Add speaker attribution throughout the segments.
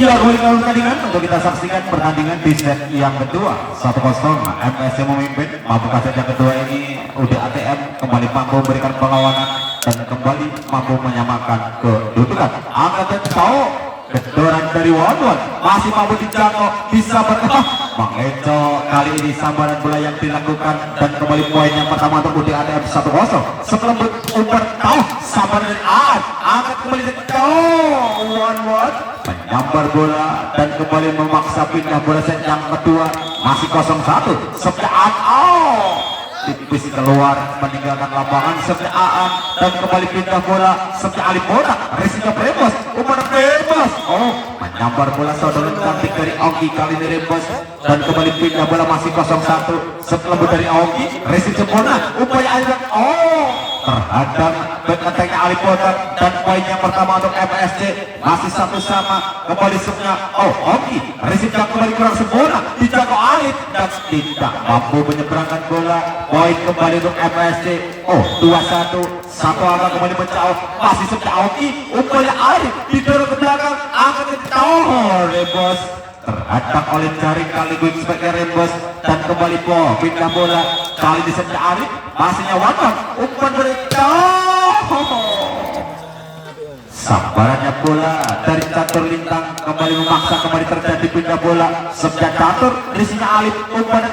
Speaker 1: Ya, kembali ke pertandingan untuk kita saksikan pertandingan di set yang kedua 1-0 MSC memimpin. Mampukah set yang kedua ini UDATM kembali mampu memberikan perlawanan dan kembali mampu menyamakan kedudukan. Angkat tahu kedoran dari Wan masih mampu dijangkau, bisa Bang Eco kali ini sambaran bola yang dilakukan dan kembali poin yang pertama untuk UDATM 1-0. Sekelembut umpan tahu sambaran dari angkat kembali Wan menyambar bola dan kembali memaksa pindah bola set yang kedua, masih 0-1. Sepjaan tipis keluar meninggalkan lapangan. Sepjaan dan kembali pindah bola. Sepja Ali botak resiko Rembos, umpan Rembos menyambar bola saudara cantik dari Ogi, kali ini Rembos dan kembali pindah bola, masih 0-1. Sekelembut dari Ogi, resiko Bona, upaya aliran terhadap bekatnya Ali Botak dan poin yang pertama untuk MSC masih 1 sama. Kembali sebenarnya Ogi resipnya kembali kurang sempurna, dijangkau Alif dan tidak mampu menyeberangkan bola. Poin kembali untuk MSC 2-1. Satu angka kembali menjauh, masih sebenarnya Ogi, upaya Alif didorong ke belakang, angkat ke Rembos terhadap oleh jaring kali gue sebagai Rembos dan kembali pindah bola, kali di sebelah Arif masihnya Waton, umpan sambarannya bola dari Catur Lintang kembali memaksa, kembali terjadi pindah bola. Sebelah Catur risinya Alif, umpan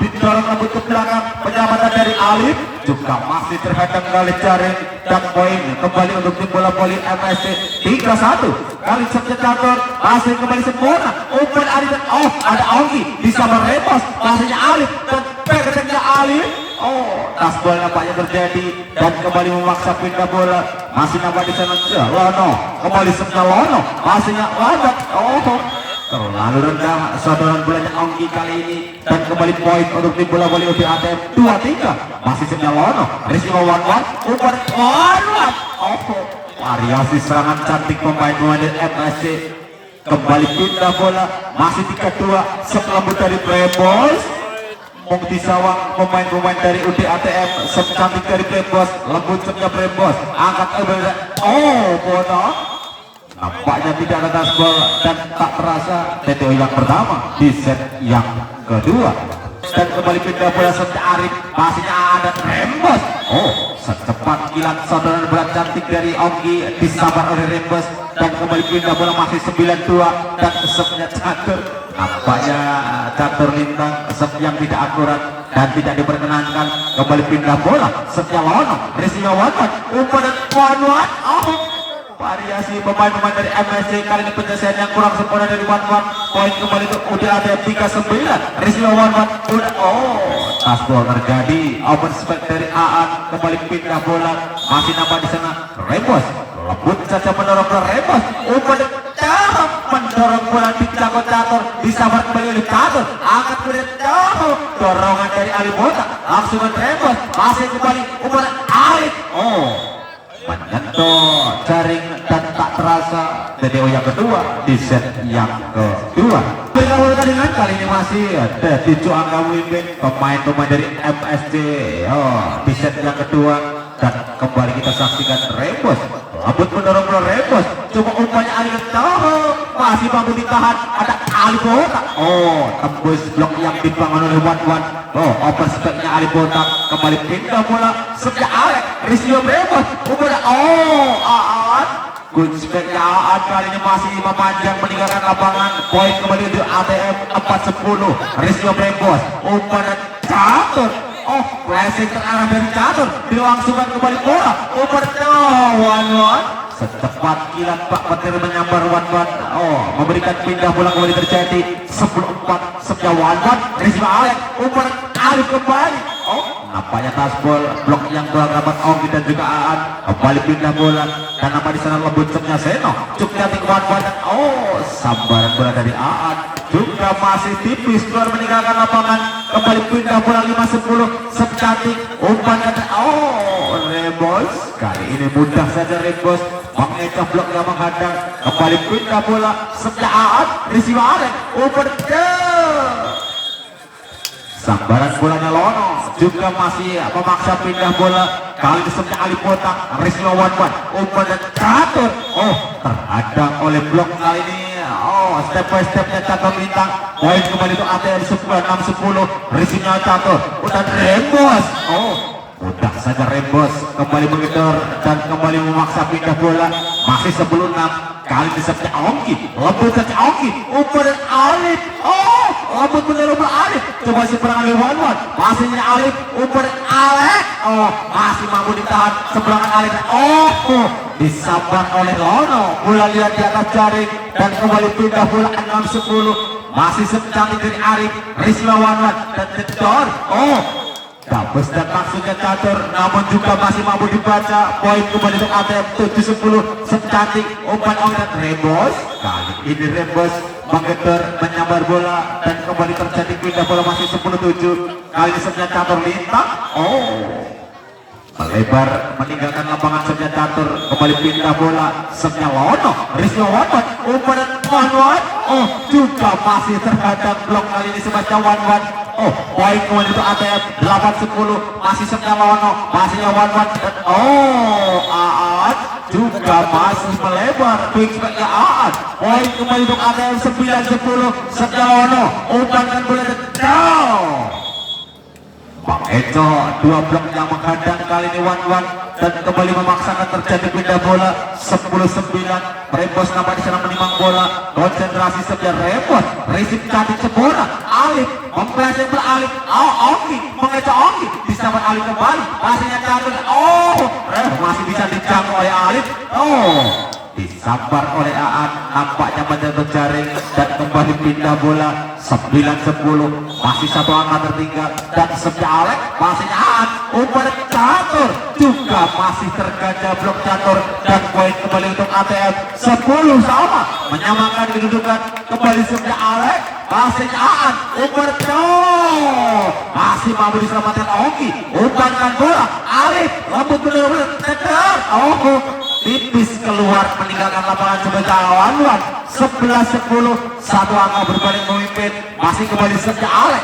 Speaker 1: didorong lembut ke belakang, penyelamatan dari Alif juga masih terhadap kali jaring dan poin kembali untuk tim bola voli MSC 3-1. Kali sebelah Catur masih kembali sempurna, umpan Alif dan ada Ogi disambar Rembos, masihnya Alif dan pekerjanya Alif. Tasbol nampaknya terjadi dan kembali memaksa pindah bola, masih nampak di sana Lono, kembali sebelah Lono, masihnya Wadat. Terlalu rendah saudaran bolanya Ongki kali ini dan kembali poin untuk tim bola voli UDATM 2-3. Masih sebelah Lono, risiko Wan umpan Wan. Variasi serangan cantik pemain MSC. Kembali pindah bola, masih 3-2. Sekelembut dari Rembos, Mungti Sawang, pemain-pemain dari UDATM secantik dari Brembos, lembut sebenarnya Brembos, angkat Bono nampaknya tidak ada tasbol dan tak terasa TTO yang pertama di set yang kedua. Dan kembali pindah bola sebenarnya Arif, masihnya ada Brembos. Secepat kilat saudara bola cantik dari Ogi disabar oleh Rembos dan kembali pindah bola, masih 9-2 dan kesepnya Catur. Nampaknya Catur Lintang kesep yang tidak akurat dan tidak diperkenankan. Kembali pindah bola setia Lono, resiko Wawan, umpan Wawan. Variasi pemain-pemain dari MSC kali ini penyelesaian yang kurang sempurna dari Wawan. Poin kembali untuk UDATM 3-9. Resiko Wawan. Tasbol terjadi, open spek dari Aan, kembali pindah bola, masih nampak di sana Rembos, lembut saja mendorong bola Rembos, umpan mendorong bola di Catur, disabar kembali oleh Catur, angkat kemudian dorongan dari Ali Botak, langsung Rembos, masih kembali umpan Alif, menyentuh jaring dan tak terasa. TTO yang kedua di set yang kedua. Pertandingan kali ini masih ada 7 angka memimpin pemain-pemain dari MSC di set yang kedua dan kembali kita saksikan Rembos lembut mendorong bola Rembos, coba umpannya Alif masih mampu ditahan, ada Ali Botak, tembus blok yang dibangun oleh Wan. Open speknya Ali Botak, kembali pindah bola sebelah Alek, risiko Rembos, umpannya good speknya Aan kali ini masih memanjang meninggalkan lapangan. Poin kembali untuk ATM 4-10. Risiko Rembos, umpan Catur, flashing terarah dari Catur, dilangsungkan kembali bola, umpan Wan. Secepat kilat Pak Petir menyambar Wan. Memberikan pindah bola kembali terjadi 10-4 sebelah Wan. Risiko Alek, umpan Alif kembali. Nampaknya tasbol blok yang kurang rapat Ogi dan juga Aan, kembali pindah bola dan nampak di sana lembut sebenarnya Seno, cukup cantik Wan. Sambaran bola dari Aan juga masih tipis keluar meninggalkan lapangan, kembali pindah bola 5-10 secantik umpan Rembos. Kali ini mudah saja Rembos mengecoh blok yang menghadang, kembali pindah bola sebelah Aan, risiko Alek, umpan sambaran bolanya Lono juga masih memaksa pindah bola, kali ini sebenarnya Ali Botak, risiko Wan, umpan dan Catur terhadang oleh blok kali ini step by stepnya Catur Lintang. Poin kembali untuk ATM 96-10. Risinya Catur. Udah rembos. Udah saja rembos. Kembali mengejar dan kembali memaksa pindah bola. Masih 10-6. Kali ini saja Ongki. Lembut saja Ongki. Umpan dan Alif. Lembut benar Alif. Coba seberangan oleh Wanwan. Masihnya Alif. Umpan dan Alek. Masih mampu ditahan seberangan Alif. Disambar oleh Lono. Bola lihat di atas jaring dan kembali pindah bola 6-10. Masih secantik dari Arif. Rizla Wanwan dan Jedor. Dabes dan maksudnya Catur, namun juga masih mampu dibaca. Poin kembali untuk ATM 7-10. Secantik umpan dan rembos. Kali ini rembos menggedor menyambar bola dan kembali terjadi pindah bola masih 10-7. Kali ini sebenarnya Catur Lintang. Melebar meninggalkan lapangan sebenarnya Catur. Kembali pindah bola sebenarnya Lono. Rizla Wanwan. Umpan dan Wanwan. Juga masih terhadap blok kali ini sebenarnya Wanwan. Poin kembali untuk ATM 8-10. Masih sebenarnya Lono. Masihnya Wanwan. Aat juga masih melebar. Quick sebenarnya Aat. Poin kembali untuk ATM 9-10. Sebenarnya Lono. Umpan dan bola down. Bang Eco, dua blok yang menghadang kali ini Wanwan dan kembali memaksakan terjadi pindah bola 10-9. Rembos nampak di sana menimang bola. Konsentrasi sebenarnya Rembos. Risip cantik Cebora. Alif memperhasilkan bola Alif. Ongki mengecoh Ongki. Disambar Alif kembali. Masihnya Catur. Masih bisa dijangkau oleh Alif. Disambar oleh Aan. Nampaknya menjatuh jaring dan kembali pindah bola 9-10. Masih satu angka tertinggal dan sebenarnya Alek. Masihnya Aan. Umpan Catur juga masih terganjal blok Catur dan poin kembali untuk ATM 10 sama. Menyamakan kedudukan. Kembali sebenarnya Alek. Masihnya Aan. Umpan masih mampu diselamatkan Ongki. Umpankan bola Alif. Lembut benar-benar tegar. Tipis keluar meninggalkan lapangan sebentar Wanwan. 11-10. Satu angka berbanding memimpin. Masih kembali sebenarnya Alek.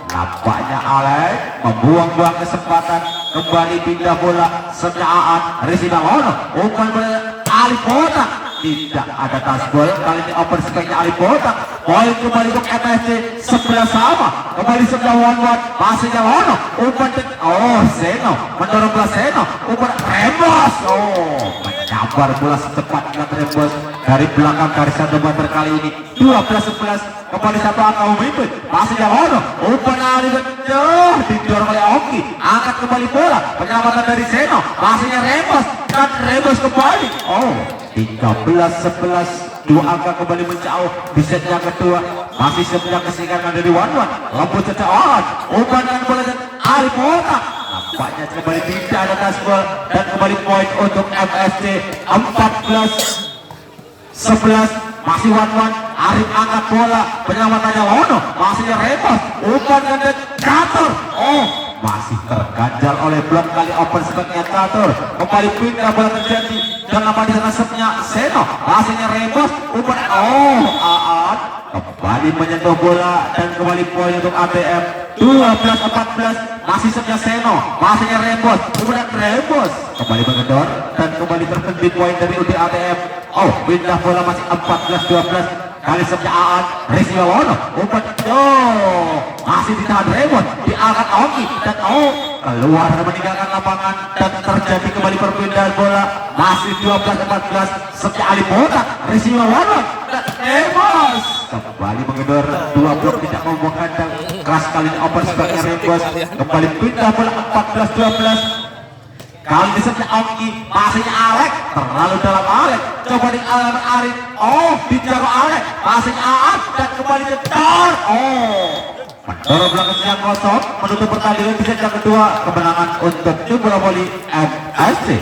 Speaker 1: Nampaknya Alek membuang-buang kesempatan. Kembali pindah bola sebenarnya Aan. Rizina Lono. Umpan bola Alif Botak. Tidak ada tasbol. Kali ini open speknya Alif Botak. Poin kembali untuk MSC 11 sama. Kembali sebelah Wanwan. Masihnya Lono. Umpan Zeno mendorong bola Zeno. Umpan rembos. Menyambar bola secepat dengan rembos dari belakang garis satu meter kali ini. 12-11. Kembali satu angka memimpin. Masihnya Lono. Umpan Alif didorong oleh Ongki. Angkat kembali bola. Penyelamatan dari Zeno. Masihnya rembos dan rembos kembali. 13-11. Dua angka kembali menjauh di set yang kedua. Masih sebenarnya kesingkatan dari Wanwan. Lembut saja umpan dengan bola dan Alif Botak. Nampaknya kembali tidak ada tasbol dan kembali poin untuk MSC 14-11. Masih Wanwan. Arif angkat bola. Penyelamatannya Lono. Masihnya rembos. Umpan dengan Catur. Masih terganjal oleh blok kali open speknya Catur. Kembali pindah bola terjadi dan nama di sana sepnya Seno. Masihnya rembos. Umpan Aan kembali menyentuh bola dan kembali poin untuk ATM 12-14. Masih sepnya Seno. Masihnya rembos. Umpan rembos kembali mengendor dan kembali terhenti poin dari UD ATM. Pindah bola masih 14-12. Kali sepnya Aan. Rizky Lono. Umpan masih ditahan rembos. Diangkat Ongki dan keluar meninggalkan lapangan dan terjadi kembali perpindahan bola. Masih 12-14. Sepnya Alif Botak. Rizky Lono dan rembos kembali mengendor. Dua blok tidak mau menghadang. Keras kali ini open speknya rembos. Kembali pindah bola 14-12. Kali ini sebenarnya Ongki. Masihnya Alek. Terlalu dalam Alek. Coba di alamat Arif. Dijago Alek. Masihnya Aan dan kembali ke Dar. Mendorong belakang yang kosong. Menutup pertandingan di set yang kedua. Kemenangan untuk Jumbo Voli MSC